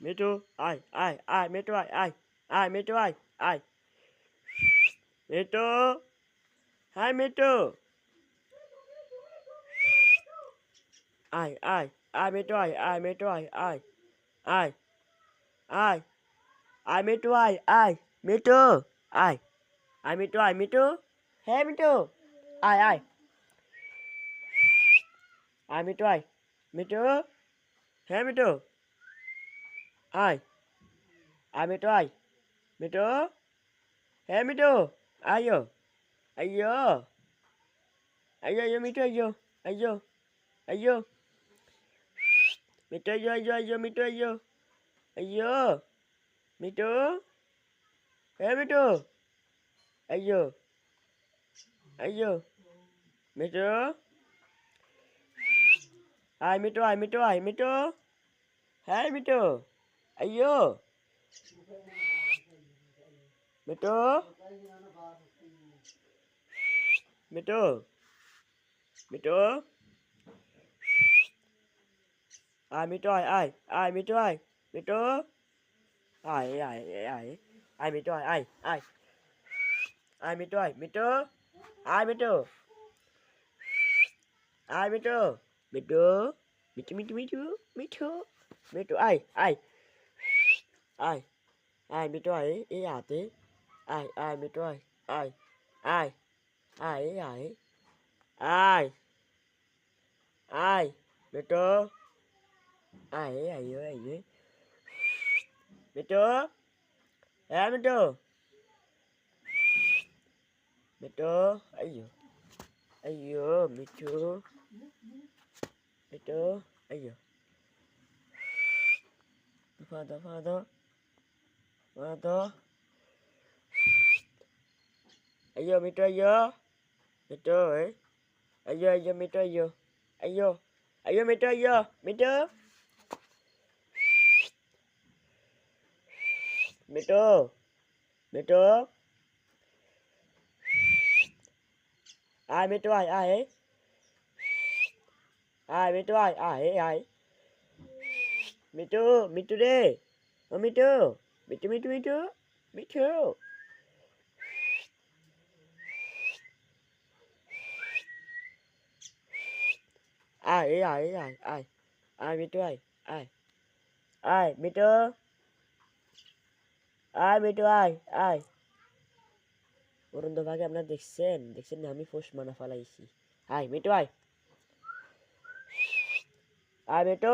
মিঠু আয় আয় আয় মিঠু আয় আয় আয় মিঠু আয় আয় মিঠু হাই মিঠু আয় আয় আয় মিঠু আয় আয় মিঠু আয় আয় আয় আয় আয় মিঠু আয় আয় মিঠু আয় আয় মিঠু আয় মিঠু হে মিঠু আয় আয় আয় মিঠু আয় মিঠু হে মিঠু আয় আয় মিঠু আয় মিঠু হে Mithu ayo ayo ayo ayo mitu ayo ayo ayo mitu ayo ayo ayo mitu ayo ayo mitu hey mitu ayo ayo mitu ai mitu ai mitu ai mitu hey mitu ayo mitu mitu mitu ai mitu ai mitu ai mitu ai mitu ai mitu mitu ai mitu ai mitu mitu mitu mitu mitu mitu mitu ai mitu ý à tí mitu ai mitu ai mitu mitu mitu ayo mitu mitu ayo Father ayo mitu ayo mitu ayo mitu ayo mitu mitu mitu mitu mitu mitu mitu mitu đi mitu mitu mitu mitu mitu mitu mitu Mitu আয় অরুন্ধ ভাগে আপনারা দেখছেন না আমি phos মানা ফালাইছি me too আয় me too